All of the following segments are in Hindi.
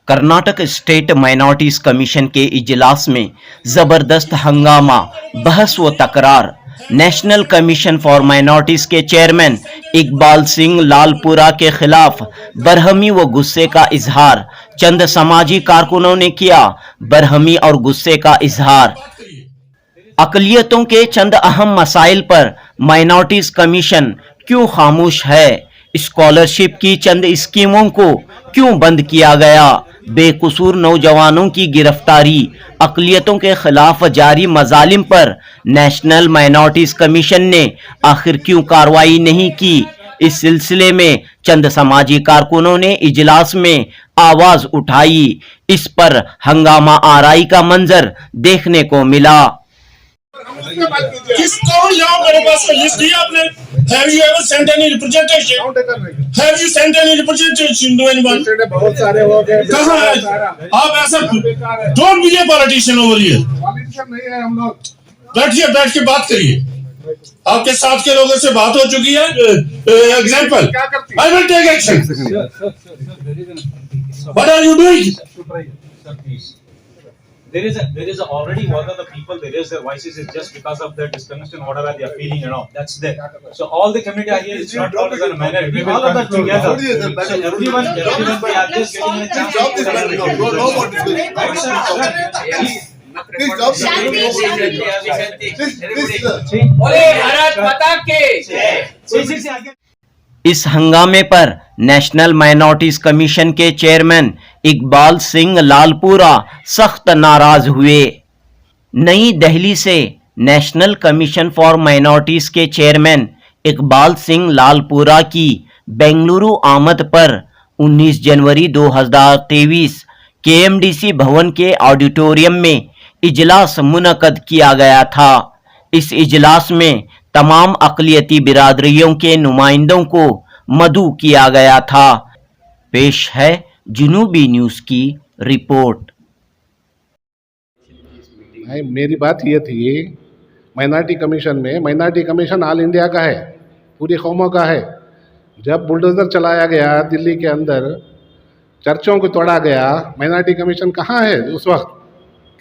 कर्नाटक स्टेट माइनॉरिटीज कमीशन के इजलास में जबरदस्त हंगामा, बहस व तकरार। नेशनल कमीशन फॉर माइनॉरिटीज के चेयरमैन इकबाल सिंह लालपुरा के खिलाफ बरहमी व गुस्से का इजहार। चंद समाजी कारकुनों ने किया बरहमी और गुस्से का इजहार। अकलियतों के चंद अहम मसाइल पर माइनॉरिटीज कमीशन क्यों खामोश है? स्कॉलरशिप की चंद स्कीमों को क्यों बंद किया गया? बेकसूर नौजवानों की गिरफ्तारी, अकलियतों के खिलाफ जारी मजालिम पर नेशनल माइनॉरिटीज कमीशन ने आखिर क्यों कार्रवाई नहीं की? इस सिलसिले में चंद समाजी कारकुनों ने इजलास में आवाज उठाई। इस पर हंगामा आराई का मंजर देखने को मिला। किसको यहाँ मेरे पास लिस्ट दिया आपने? Have you ever sent any representation? Have you sent any representation to anyone? बहुत सारे हो गए। कहाँ है? आप ऐसा don't be a politician over here. Politician नहीं है हम लोग। बैठिए, बैठ के बात करिए। आपके साथ के लोगों से बात हो चुकी है। Example, I will take action. What are you doing? There is already what are the people, there is their voices is just because of their disconnection, whatever they are feeling and all. That's there. So all the community are here. It's not all as a minority. All of that together. So everyone they are just getting a chance. Stop this battle. Don't know what is going on. Please stop this. बोले भारत माता की। इस हंगामे पर नेशनल माइनॉरिटीज कमीशन के चेयरमैन इकबाल सिंह लालपुरा सख्त नाराज हुए। नई दिल्ली से नेशनल कमीशन फॉर माइनॉरिटीज के चेयरमैन इकबाल सिंह लालपुरा की बेंगलुरु आमद पर 19 जनवरी 2023 केएमडीसी भवन के ऑडिटोरियम में इजलास मुनक्कद किया गया था। इस इजलास में तमाम अक़लियती बिरादरियों के नुमाइंदों को मदऊ किया गया था। पेश है जनूबी न्यूज़ की रिपोर्ट। मेरी बात ये थी, माइनॉरिटी कमीशन में, माइनॉरिटी कमीशन ऑल इंडिया का है, पूरी कौमों का है। जब बुलडोज़र चलाया गया दिल्ली के अंदर, चर्चों को तोड़ा गया, माइनॉरिटी कमीशन कहाँ है उस वक्त?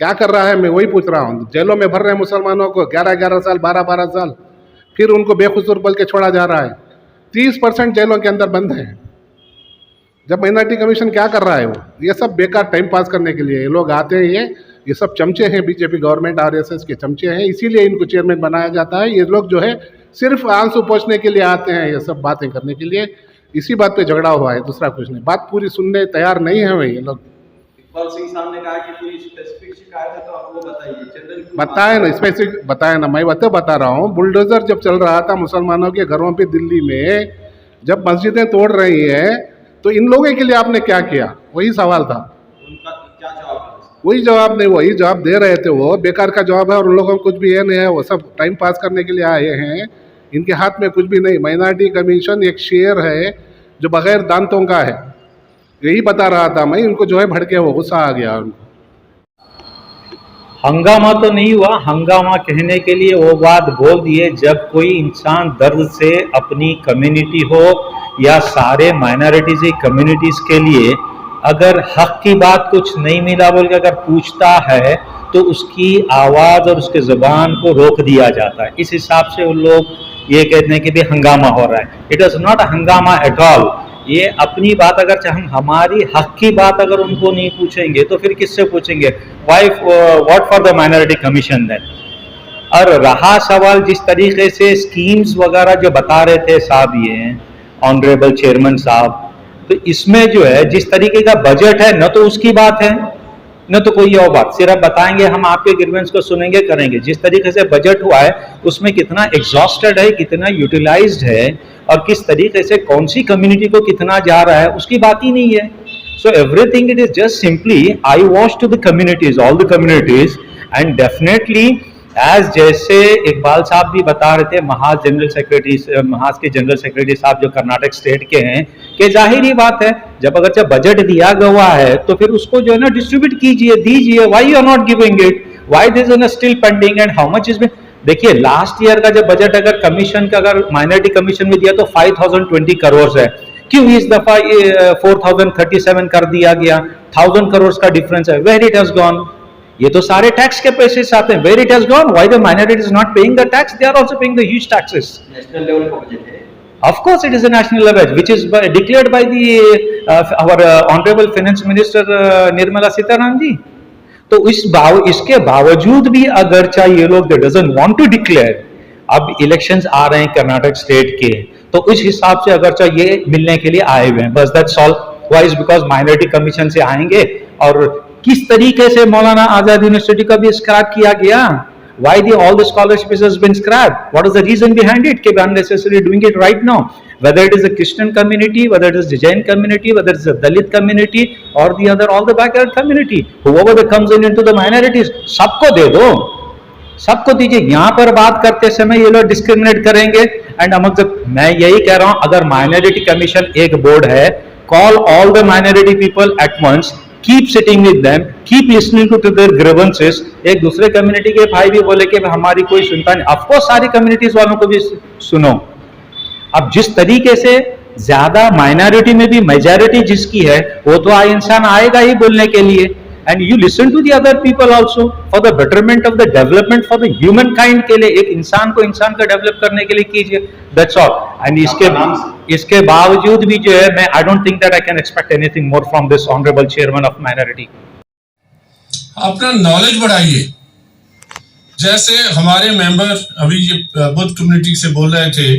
क्या कर रहा है? मैं वही पूछ रहा हूँ। जेलों में भर रहे हैं मुसलमानों को 11-11 साल, 12-12 साल, फिर उनको बेकसूर बोल के छोड़ा जा रहा है। 30% जेलों के अंदर बंद हैं। जब माइनॉरिटी कमीशन क्या कर रहा है? वो ये सब बेकार टाइम पास करने के लिए ये लोग आते हैं। ये सब चमचे हैं, बीजेपी गवर्नमेंट आरएसएस के चमचे हैं, इसीलिए इनको चेयरमैन बनाया जाता है। ये लोग जो है सिर्फ आंसू पोंछने के लिए आते हैं, ये सब बातें करने के लिए। इसी बात पे झगड़ा हुआ है, दूसरा कुछ नहीं। बात पूरी सुनने तैयार नहीं है ये लोग। इकबाल सिंह साहब ने कहा कि कोई स्पेसिफिक शिकायत है तो आप वो बताइए। बताए ना, स्पेसिफिक बताए ना, मैं बता रहा हूँ। बुलडोजर जब चल रहा था मुसलमानों के घरों पे दिल्ली में, जब मस्जिदें तोड़ रही है, तो इन लोगों के लिए आपने क्या किया? वही सवाल था। उनका क्या जवाब है? वही जवाब नहीं, वही जवाब दे रहे थे। वो बेकार का जवाब है और उन लोगों को कुछ भी है नहीं है। वो सब टाइम पास करने के लिए आए हैं, इनके हाथ में कुछ भी नहीं। माइनॉरिटी कमीशन एक शेर है जो बगैर दांतों का है। यही बता रहा था मैं। इनको जो है भड़के, वो गुस्सा आ गया उनको। हंगामा तो नहीं हुआ। हंगामा कहने के लिए वो बात बोल दिए जब कोई इंसान दर्द से अपनी कम्युनिटी हो या सारे माइनॉरिटीज़ कम्युनिटीज़ के लिए अगर हक की बात कुछ नहीं मिला बोल के अगर पूछता है तो उसकी आवाज़ और उसके ज़बान को रोक दिया जाता है। इस हिसाब से वो लोग ये कहते हैं कि भी हंगामा हो रहा है। इट वॉज नॉट अ हंगामा एट ऑल। ये अपनी बात अगर हम हमारी हक की बात अगर उनको नहीं पूछेंगे तो फिर किससे पूछेंगे? What for the minority commission then? और रहा सवाल जिस तरीके से स्कीम्स वगैरह जो बता रहे थे साहब, ये ऑनरेबल चेयरमैन साहब, तो इसमें जो है जिस तरीके का बजट है न तो उसकी बात है न तो कोई और बात। सिर्फ बताएंगे हम आपके ग्रीवेंस को सुनेंगे करेंगे। जिस तरीके से बजट हुआ है उसमें कितना एग्जॉस्टेड है, कितना यूटिलाइज्ड है और किस तरीके से कौन सी कम्युनिटी को कितना जा रहा है उसकी बात ही नहीं है। So everything it is just simply I watch to the communities, all the communities, and definitely as जैसे इकबाल साहब भी बता रहे थे, महाज के जनरल सेक्रेटरी साहब जो कर्नाटक स्टेट के हैं, कि जाहिर ही बात है जब बजट दिया गया है तो फिर उसको जो है ना डिस्ट्रीब्यूट कीजिए, दीजिए। Why you are not giving it? Why this is still pending and how much is been? देखिए लास्ट ईयर का जब बजट अगर कमीशन का अगर माइनॉरिटी कमीशन में दिया तो 5020 करोड़ है। क्यों इस दफा 4037 कर दिया गया? 1000 करोड़ का डिफरेंस है, वेयर इट हैज गॉन? ये तो सारे टैक्स के पैसे से आते हैं, where it has gone? Why the minority is not paying the tax? They are also paying the huge taxes. National level का बजट है. Of course, it is a national level, which is declared by our honorable finance minister Nirmala Sitaram ji. तो इसके बावजूद भी अगर चाहे ये लोग doesn't want to declare, अब इलेक्शंस आ रहे हैं कर्नाटक स्टेट के, तो इस हिसाब से अगर चाहे ये मिलने के लिए आए हुए हैं, बस that's all. Why is because minority commission से आएंगे. और किस तरीके से मौलाना आजाद यूनिवर्सिटी का भी स्क्रैप किया गया? Why all the scholarship has been scrapped? What is the reason behind it? Keep unnecessarily doing it right now. Whether it is the Christian community, whether it is the Jain community, whether it is the Dalit community, or the other, all the backyard community, whoever that comes into the minorities, सबको दे दो, सबको दीजिए. यहाँ पर बात करते समय ये लोग डिस्क्रिमिनेट करेंगे. एंड मैं यही कह रहा हूँ, अगर माइनॉरिटी कमीशन एक बोर्ड है, call all the minority people at once, keep sitting with them, keep listening to their grievances. एक दूसरे कम्युनिटी के भाई भी बोले कि हमारी कोई सुनता नहीं, ऑफ कोर्स सारी कम्युनिटीज वालों को भी सुनो. अब जिस तरीके से ज्यादा माइनॉरिटी में भी मेजॉरिटी जिसकी है, वो तो इंसान आएगा ही बोलने के लिए. And you listen to the other people also for the betterment of the development for the human kind के लिए. एक इंसान को इंसान का डेवलप करने के लिए कीजिए, दैट्स ऑल. एंड इसके बावजूद भी जो है, मैं I don't think that I can expect anything more from this honourable chairman of minority. अपना नॉलेज बढ़ाइए. जैसे हमारे मेंबर अभी ये बुद्ध कम्युनिटी से बोल रहे थे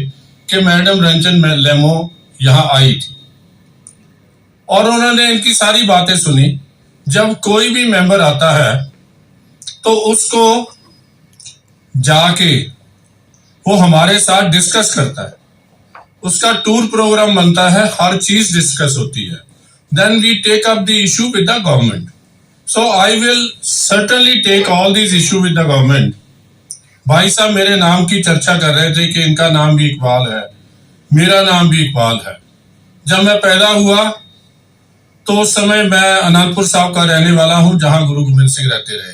कि मैडम रंजन लेमो यहाँ आई थी और उन्होंने इनकी सारी बातें सुनी. जब कोई भी मेंबर आता है तो उसको जाके वो हमारे साथ डिस्कस करता है, उसका टूर प्रोग्राम बनता है, हर चीज डिस्कस होती है. Then we take up the issue with the government. So I will certainly take all this issue with the government. भाई साहब मेरे नाम की चर्चा कर रहे थे कि इनका नाम भी इकबाल है, मेरा नाम भी इकबाल है. जब मैं पैदा हुआ तो उस समय मैं अनंतपुर साहब का रहने वाला हूं, जहां गुरु गोविंद सिंह रहते रहे,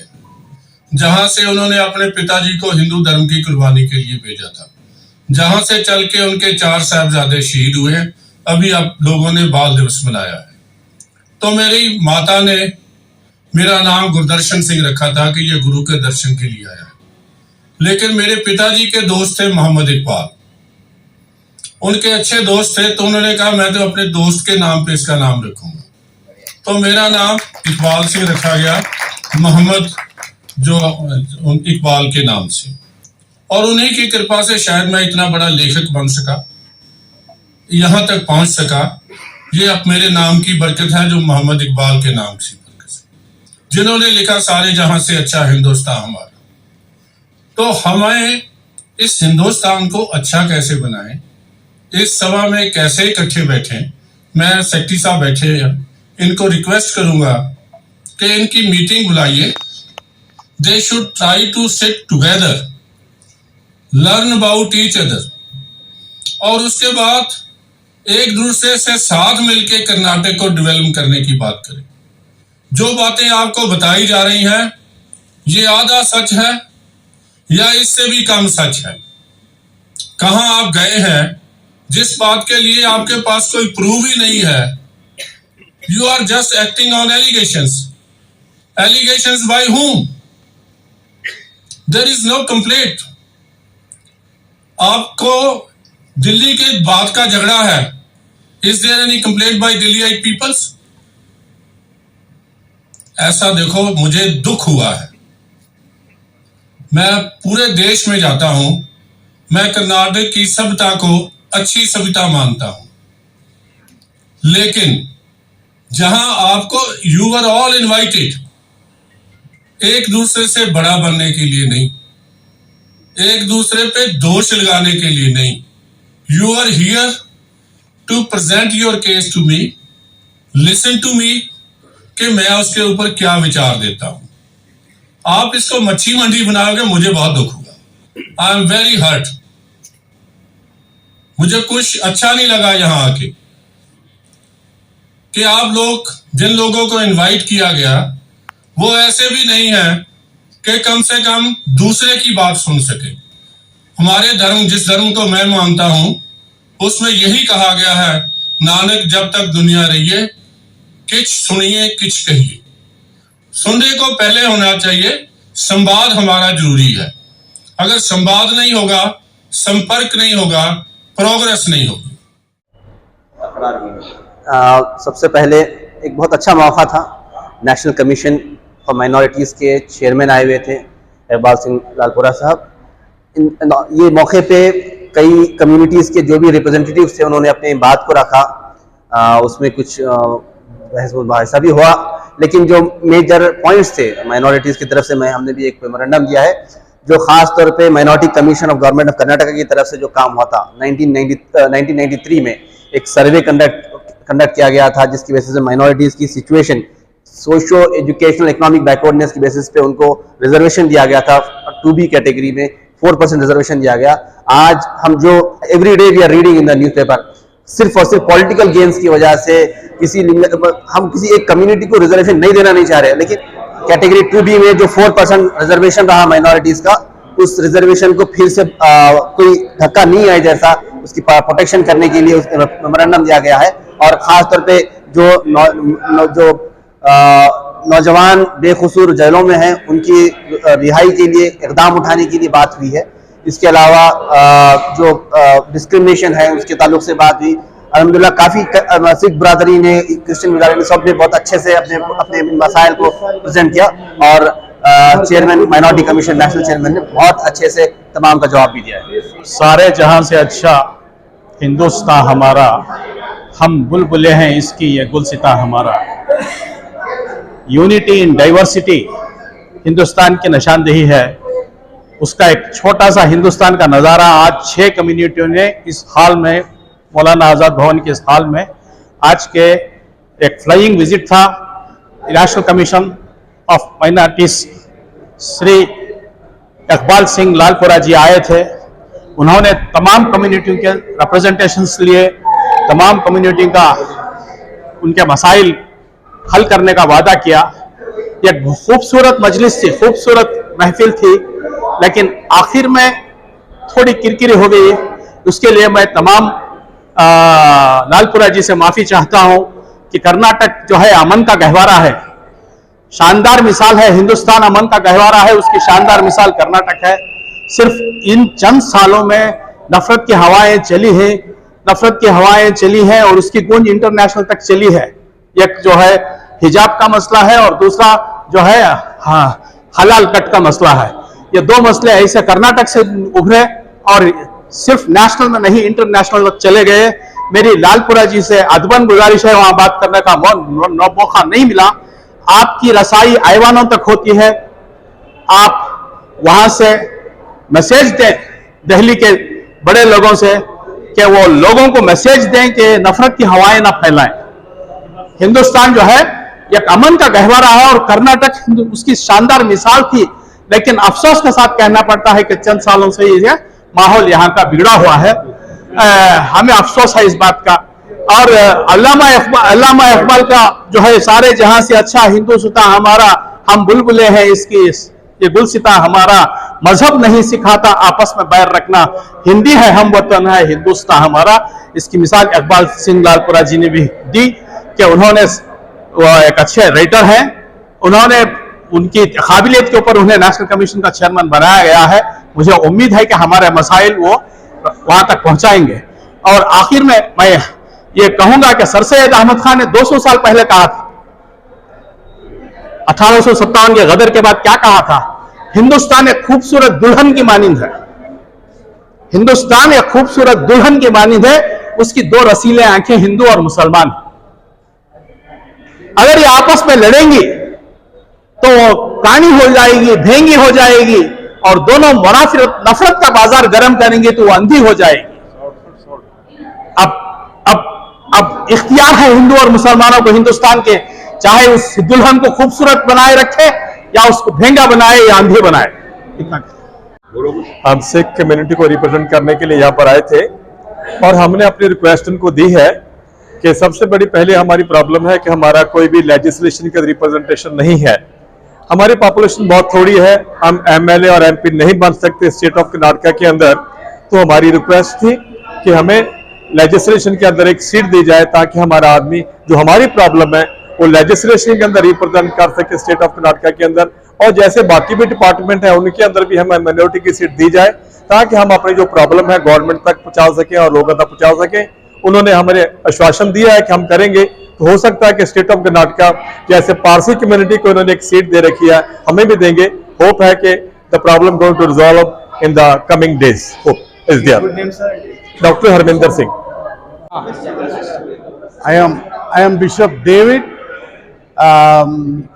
जहां से उन्होंने अपने पिताजी को हिंदू धर्म की कुर्बानी के लिए भेजा था, जहां से चल के उनके 4 साहबजादे शहीद हुए. अभी अब लोगों ने बाल दिवस मनाया है. तो मेरी माता ने मेरा नाम गुरदर्शन सिंह रखा था कि ये गुरु के दर्शन के लिए आया है. लेकिन मेरे पिताजी के दोस्त थे मोहम्मद इकबाल, उनके अच्छे दोस्त थे, तो उन्होंने कहा मैं तो अपने दोस्त के नाम पे इसका नाम रखूंगा. तो मेरा नाम इकबाल सिंह रखा गया, मोहम्मद जो इकबाल के नाम से. और उन्हीं की कृपा से शायद मैं इतना बड़ा लेखक बन सका, यहां तक पहुंच सका. ये अब मेरे नाम की बरकत है, जो मोहम्मद इकबाल के नाम की बरकत है, जिन्होंने लिखा सारे जहां से अच्छा हिंदुस्तान हमारा. तो हमें इस हिंदुस्तान को अच्छा कैसे बनाएं, इस सभा में कैसे इकट्ठे बैठे. मैं सेक्रेटरी साहब बैठे हैं, इनको रिक्वेस्ट करूंगा कि इनकी मीटिंग बुलाइए. They should try to sit together, learn about each other, और उसके बाद एक दूसरे से साथ मिलकर कर्नाटक को डेवलप करने की बात करें. जो बातें आपको बताई जा रही हैं, ये आधा सच है या इससे भी कम सच है. कहां आप गए हैं जिस बात के लिए आपके पास कोई प्रूफ ही नहीं है. You are just acting on allegations. Allegations by whom? There is no complaint. आपको दिल्ली के बात का झगड़ा है, is there any complaint by दिल्लीite पीपल्स? ऐसा देखो, मुझे दुख हुआ है. मैं पूरे देश में जाता हूं, मैं कर्नाटक की सभ्यता को अच्छी सभ्यता मानता हूं, लेकिन जहां आपको यू आर ऑल इनवाइटेड, एक दूसरे से बड़ा बनने के लिए नहीं, एक दूसरे पे दोष लगाने के लिए नहीं. You are here to present your case to me, listen to me कि मैं उसके ऊपर क्या विचार देता हूं. आप इसको मच्छी मंडी बनाओगे, मुझे बहुत दुख होगा. I am very hurt. मुझे कुछ अच्छा नहीं लगा यहां आके कि आप लोग, जिन लोगों को इनवाइट किया गया, वो ऐसे भी नहीं है कि कम से कम दूसरे की बात सुन सके. हमारे धर्म, जिस धर्म को मैं मानता हूं, उसमें यही कहा गया है नानक जब तक दुनिया रहिए किच सुनिए किच कहिए। सुनने को पहले होना चाहिए, संवाद हमारा जरूरी है। अगर संवाद नहीं होगा, संपर्क नहीं होगा, प्रोग्रेस नहीं होगी। सबसे पहले एक बहुत अच्छा मौका था, नेशनल कमीशन फॉर माइनॉरिटीज़ के चेयरमैन आए हुए थे इकबाल सिंह लालपुरा साहब। ये मौके पे कई कम्युनिटीज़ के जो भी रिप्रेजेंटेटिव्स थे उन्होंने अपनी बात को रखा। उसमें कुछ बहस भी हुआ, लेकिन जो मेजर पॉइंट्स थे माइनॉरिटीज़ की तरफ से हमने भी एक मेमोरेंडम दिया है, जो खास तौर पे minority commission of government of Karnataka की तरफ से जो काम हुआ था 1993 में एक सर्वे कंडक्ट किया गया था, जिसकी वजह से माइनॉरिटीज़ की situation socio educational economic backwardness की बेसिस पे उनको रिजर्वेशन दिया गया था। 2B कैटेगरी में 4% रिजर्वेशन दिया गया। आज हम जो every day we are reading in the newspaper, सिर्फ और सिर्फ पॉलिटिकल गेन्स की वजह से हम किसी एक कम्युनिटी को रिजर्वेशन नहीं देना नहीं चाह रहे, लेकिन कैटेगरी 2B में जो 4% रिजर्वेशन रहा माइनॉरिटीज़ का, उस रिजर्वेशन को फिर से कोई धक्का नहीं आए जैसा उसकी प्रोटेक्शन करने के लिए मेमोरेंडम दिया गया है। और ख़ास तौर पे जो नौजवान बेकसूर जेलों में हैं उनकी रिहाई के लिए इकदाम उठाने के लिए बात हुई है। इसके अलावा जो डिस्क्रिमिनेशन है उसके ताल्लुक से बात हुई। अल्हम्दुलिल्लाह काफ़ी सिख बरादरी ने, क्रिश्चियन बरादरी ने, सब ने बहुत अच्छे से अपने मसाइल को प्रेजेंट किया और chairman minority commission national chairman ने बहुत अच्छे से तमाम का जवाब भी दिया है। सारे जहां से अच्छा हिंदुस्तान हमारा, हम बुलबुले हैं इसकी ये गुलसिता हमारा। यूनिटी इन डाइवर्सिटी हिंदुस्तान की निशानदेही है। उसका एक छोटा सा हिंदुस्तान का नज़ारा आज 6 कम्युनिटियों ने इस हाल में, मौलाना आज़ाद भवन के इस हाल में आज के एक फ्लाइंग विजिट था। National commission of minorities Shri Iqbal Singh Lalpura ji आए थे। उन्होंने तमाम कम्युनिटियों के रिप्रेजेंटेशंस लिए, तमाम कम्युनिटी का उनके मसाइल हल करने का वादा किया। एक खूबसूरत मजलिस थी, खूबसूरत महफिल थी, लेकिन आखिर में थोड़ी किरकिरी हो गई। उसके लिए मैं तमाम लालपुरा जी से माफ़ी चाहता हूं कि कर्नाटक जो है अमन का गहवारा है, शानदार मिसाल है। हिंदुस्तान अमन का गहवारा है, उसकी शानदार मिसाल कर्नाटक है। सिर्फ इन चंद सालों में नफरत की हवाएं चली हैं, नफरत की हवाएं चली हैं और उसकी गूंज इंटरनेशनल तक चली है। एक जो है हिजाब का मसला है और दूसरा जो है हलाल कट का मसला है। ये दो मसले ऐसे कर्नाटक से उभरे और सिर्फ नेशनल में नहीं इंटरनेशनल तक चले गए। मेरी लालपुरा जी से अदबन गुजारिश है, वहां बात करने का मौका नहीं मिला। आपकी रसाई ऐवानों तक होती है, आप वहां से मैसेज दें दिल्ली के बड़े लोगों से कि वो लोगों को मैसेज दें कि नफरत की हवाएं ना फैलाएं। हिंदुस्तान जो है एक अमन का गहवारा है और कर्नाटक उसकी शानदार मिसाल थी, लेकिन अफसोस के साथ कहना पड़ता है कि चंद सालों से ये माहौल यहाँ का बिगड़ा हुआ है। हमें अफसोस है इस बात का। और अल्लामा इकबाल का जो है सारे जहां से अच्छा हिंदुस्तान हमारा, हम बुलबुले हैं इसकी, ये गुलसिता हमारा, मजहब नहीं सिखाता आपस में बैर रखना, हिंदी है हम वतन है हिंदुस्तान हमारा। इसकी मिसाल इकबाल सिंह लालपुरा जी ने भी दी कि उन्होंने, वो एक अच्छे राइटर हैं, उन्होंने उनकी काबिलियत के ऊपर उन्हें नेशनल कमीशन का चेयरमैन बनाया गया है। मुझे उम्मीद है कि हमारे मसाइल वो वहां तक पहुंचाएंगे। और आखिर में मैं ये कहूंगा कि सर सैयद अहमद खान ने 200 साल पहले कहा था, 1857 के गदर के बाद क्या कहा था? हिंदुस्तान एक खूबसूरत दुल्हन की मानिंद है, हिंदुस्तान एक खूबसूरत दुल्हन की मानिंद है, उसकी दो रसीले आंखें हिंदू और मुसलमान। अगर ये आपस में लड़ेंगी तो कानी हो जाएगी, भेंगी हो जाएगी और दोनों नफरत का बाजार गर्म करेंगे तो वो अंधी हो जाएगी। अब इख्तियार है हिंदू और मुसलमानों को हिंदुस्तान के, चाहे उस दुल्हन को खूबसूरत बनाए रखे या उसको भेंगा बनाए या अंधी बनाए। इतना हम सिख कम्युनिटी को रिप्रेजेंट करने के लिए यहाँ पर आए थे और हमने अपनी रिक्वेस्ट उनको दी है कि सबसे बड़ी पहले हमारी प्रॉब्लम है कि हमारा कोई भी लेजिस्लेशन का रिप्रेजेंटेशन नहीं है। हमारी पॉपुलेशन बहुत थोड़ी है, हम एमएलए और एमपी नहीं बन सकते स्टेट ऑफ कर्नाटका के अंदर। तो हमारी रिक्वेस्ट थी कि हमें लेजिस्लेशन के अंदर एक सीट दी जाए ताकि हमारा आदमी जो हमारी प्रॉब्लम है वो लेजिस्लेशन के अंदर रिप्रेजेंट कर सके स्टेट ऑफ कर्नाटका के अंदर, और जैसे बाकी भी डिपार्टमेंट है उनके अंदर भी हमें माइनॉरिटी की सीट दी जाए ताकि हम अपनी जो प्रॉब्लम है गवर्नमेंट तक पहुंचा सके और लोगों तक पहुंचा सके। उन्होंने हमें आश्वासन दिया है कि हम करेंगे, तो हो सकता है कि स्टेट ऑफ कर्नाटका जैसे पारसी कम्युनिटी को उन्होंने एक सीट दे रखी है, हमें भी देंगे। होप है कि the problem going to resolve in the coming days. Hope is there. Doctor Harminder Singh. I am Bishop David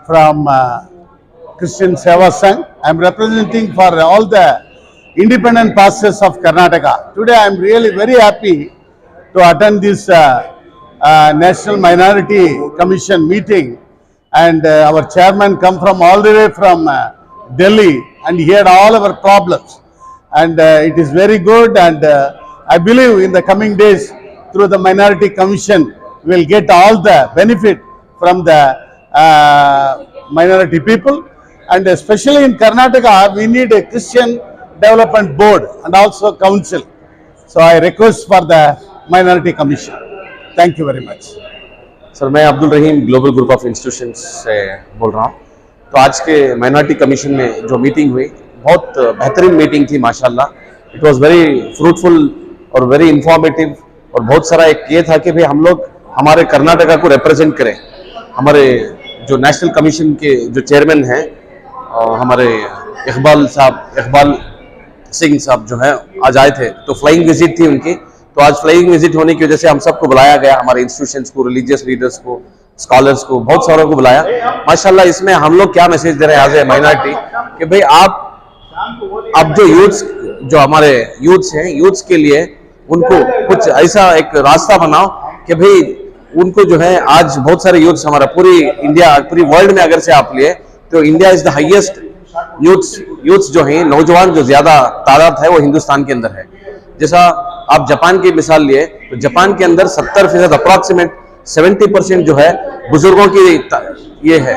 from Christian Seva Sangh. I am representing for all the independent pastors of Karnataka. Today I am really very happy to attend this National Minority Commission meeting, and our chairman come from all the way from Delhi and he heard all our problems, and it is very good, and I believe in the coming days through the Minority Commission we will get all the benefit from the minority people, and especially in Karnataka we need a Christian Development Board and also council. So I request for the Minority Commission. Thank you very much. Sir मैं अब्दुल रहीम ग्लोबल ग्रुप ऑफ इंस्टीट्यूशंस से बोल रहा हूँ। तो आज के माइनॉरिटी कमीशन में जो मीटिंग हुई बहुत बेहतरीन मीटिंग थी माशाल्लाह। इट वाज वेरी फ्रूटफुल और वेरी इंफॉर्मेटिव, और बहुत सारा एक ये था कि भाई हम लोग हमारे कर्नाटका को रिप्रेजेंट करें। हमारे जो नेशनल कमीशन के जो चेयरमैन हैं हमारे इकबाल सिंह साहब जो है आज आए थे, तो फ्लाइंग विजिट थी उनकी। तो आज फ्लाइंग विजिट होने की वजह से हम सबको बुलाया गया, हमारे इंस्टीट्यूशंस को, रिलीजियस लीडर्स को, स्कॉलर्स को, बहुत सारों को बुलाया माशाल्लाह। इसमें हम लोग क्या मैसेज दे रहे हैं एज ए माइनॉरिटी कि भाई आप जो यूथ्स जो हमारे यूथ्स हैं, यूथ्स के लिए उनको कुछ ऐसा एक रास्ता बनाओ कि भाई उनको जो है आज बहुत सारे यूथ्स हमारा पूरी इंडिया पूरी वर्ल्ड में अगर से आप लिए तो India is the highest youths जो हैं नौजवान जो ज्यादा तादाद है वो हिंदुस्तान के अंदर है। जैसा आप जापान की मिसाल लिए तो जापान के अंदर 70% अप्रॉक्सीमेट 70% जो है बुजुर्गों की ये है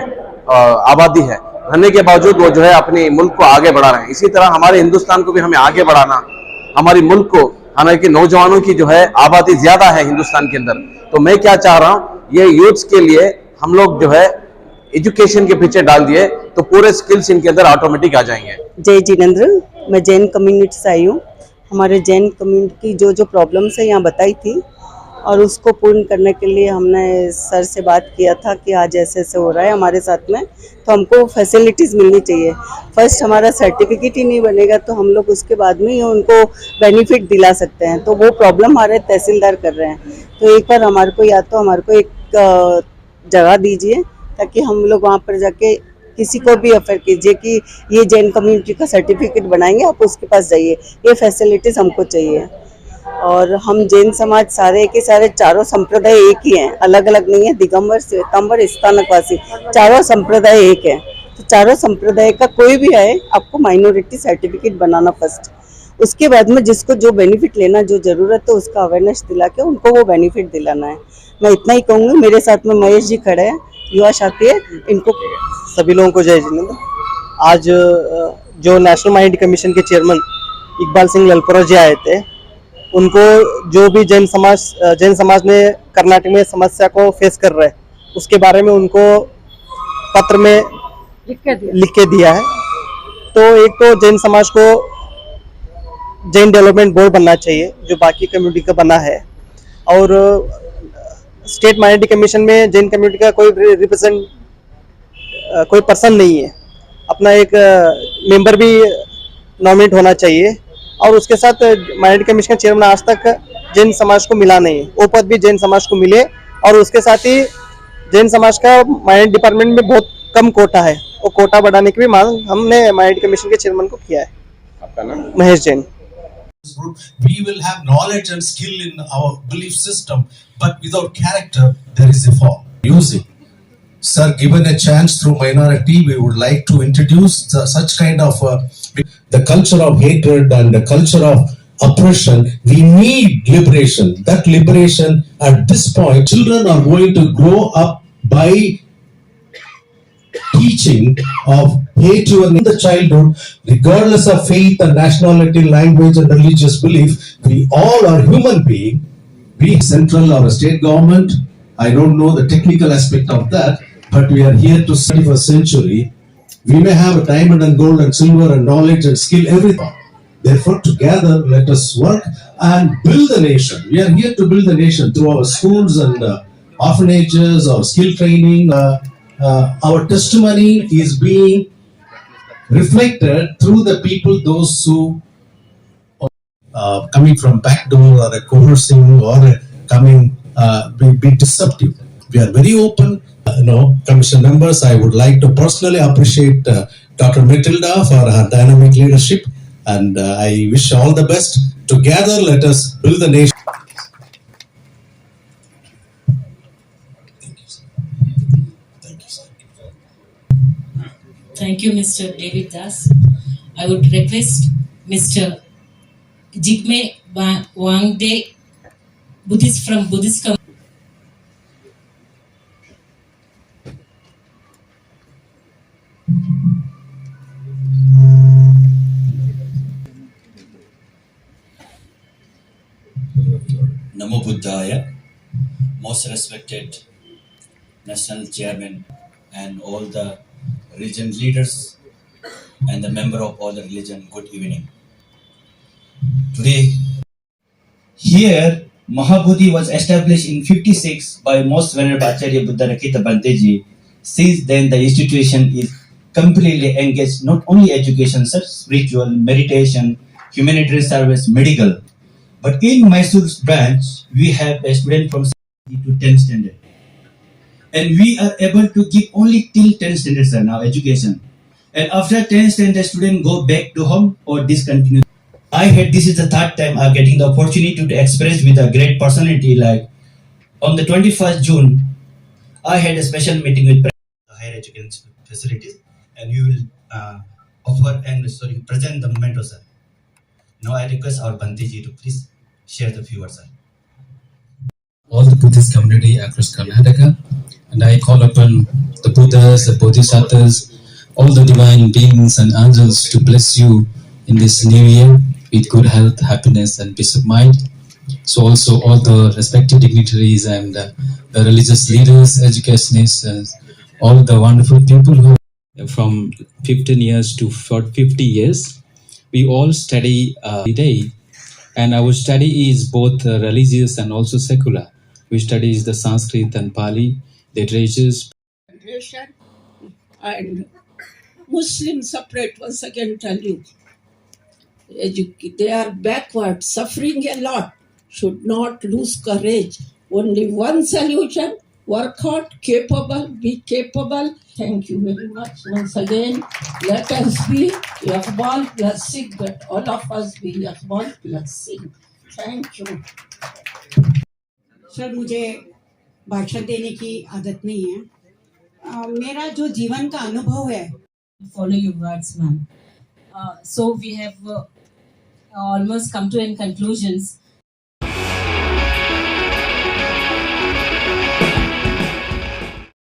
आबादी है, रहने के बावजूद वो जो है अपने मुल्क को आगे बढ़ा रहे हैं। इसी तरह हमारे हिंदुस्तान को भी हमें आगे बढ़ाना, हमारी मुल्क को, हालांकि नौजवानों की जो है आबादी ज्यादा है हिंदुस्तान के अंदर, तो मैं क्या चाह रहा हूँ ये यूथ्स के लिए हम लोग जो है एजुकेशन के पीछे डाल दिए तो पूरे स्किल्स इनके अंदर ऑटोमेटिक आ जाएंगे। जय जिनेंद्र, मैं जैन कम्युनिटी से आई हूँ। हमारे जैन कम्युनिटी की जो प्रॉब्लम्स है यहाँ बताई थी और उसको पूर्ण करने के लिए हमने सर से बात किया था कि आज ऐसे ऐसे हो रहा है हमारे साथ में, तो हमको फैसिलिटीज़ मिलनी चाहिए। फर्स्ट हमारा सर्टिफिकेट ही नहीं बनेगा तो हम लोग उसके बाद में ही उनको बेनिफिट दिला सकते हैं, तो वो प्रॉब्लम हमारे तहसीलदार कर रहे हैं। तो एक बार हमारे को एक जगह दीजिए ताकि हम लोग वहाँ पर जाके किसी को भी ऑफर कीजिए कि ये जैन कम्युनिटी का सर्टिफिकेट बनाएंगे, आप उसके पास जाइए, ये फैसिलिटीज़ हमको चाहिए। और हम जैन समाज सारे के सारे चारों संप्रदाय एक ही हैं, अलग अलग नहीं है। दिगंबर, श्वेतांबर, स्थानकवासी चारों संप्रदाय एक है। तो चारों संप्रदाय का कोई भी आए आपको माइनॉरिटी सर्टिफिकेट बनाना फर्स्ट, उसके बाद में जिसको जो बेनिफिट लेना जो ज़रूरत है उसका अवेयरनेस दिला के उनको वो बेनिफिट दिलाना है। मैं इतना ही कहूँगी। मेरे साथ में महेश जी खड़े हैं, युवा साथी है, इनको सभी लोगों को जय जिनेंद्र। आज जो नेशनल माइनॉरिटी कमीशन के चेयरमैन इकबाल सिंह ललपुरा जी आए थे, उनको जो भी जैन समाज में कर्नाटक में समस्या को फेस कर रहे हैं उसके बारे में उनको पत्र में लिख के दिया है। तो एक तो जैन समाज को जैन डेवलपमेंट बोर्ड बनना चाहिए जो बाकी कम्युनिटी का बना है, और स्टेट माइनॉरिटी कमीशन में जैन कम्युनिटी का कोई पर्सन नहीं है, अपना एक मेंबर भी नॉमिनेट होना चाहिए। और उसके साथ माइनॉरिटी कमीशन का चेयरमैन आज तक जैन समाज को मिला नहीं है, वो पद भी जैन समाज को मिले। और उसके साथ ही जैन समाज का माइनॉरिटी डिपार्टमेंट में बहुत कम कोटा है, वो कोटा बढ़ाने की भी मांग हमने माइनॉरिटी कमीशन के चेयरमैन को किया है। आपका नाम? Mahesh Jain. We will have knowledge and skill in our belief system, but without character, there is a fall. Music. Sir, given a chance through minority, we would like to introduce such kind of the culture of hatred and the culture of oppression. We need liberation. That liberation at this point, children are going to grow up by teaching of hate in the childhood, regardless of faith and nationality, language and religious belief. We all are human beings. be it central or a state government. I don't know the technical aspect of that, but we are here to 21st century. We may have a diamond and gold and silver and knowledge and skill, everything. Therefore, together, let us work and build the nation. We are here to build the nation through our schools and orphanages or skill training. Our testimony is being reflected through the people, those who coming from backdoor or a coercing or coming be disruptive. We are very open. Commission members, I would like to personally appreciate Dr. Matilda for her dynamic leadership, and I wish all the best. Together, let us build the nation. Thank you, Mr. David Das. I would request Mr. Jigme Wangde, Buddhist from Buddhist community. Namo Buddhaya, most respected National Chairman and all the religion leaders and the member of all the religion, good evening. Today, here Mahabodhi was established in 56 by Most Venerable Acharya Buddha Rakita Banteji. Since then, the institution is completely engaged not only education, such spiritual, meditation, humanitarian service, medical. But in Mysore's branch, we have a student from 6 to 10 standard. And we are able to give only till 10 standards now, education. And after 10 standard, students go back to home or discontinue. I had this is the third time I'm getting the opportunity to express with a great personality. Like on the 21st June, I had a special meeting with higher education facilities, and you will offer and present the memento, sir. Now I request our Bantiji to please share the few words, sir. All the Buddhist community across Karnataka, and I call upon the Buddhas, the Bodhisattvas, all the divine beings and angels to bless you in this new year with good health, happiness and peace of mind. So also all the respected dignitaries and the religious leaders, educationists, and all the wonderful people who from 15 years to 50 years, we all study every day, and our study is both religious and also secular. We study the Sanskrit and Pali literatures. And Muslims separate, once again tell you, they are backward, suffering a lot, should not lose courage. Only one solution, work hard, capable, be capable. Thank you very much. Once again, let us be Iqbal plus Sikh, that all of us be Iqbal plus Sikh. Thank you. Sir, मुझे भाषण देने की आदत नहीं है। मेरा जो जीवन का अनुभव है, Follow your words, ma'am. So we have almost come to end conclusions.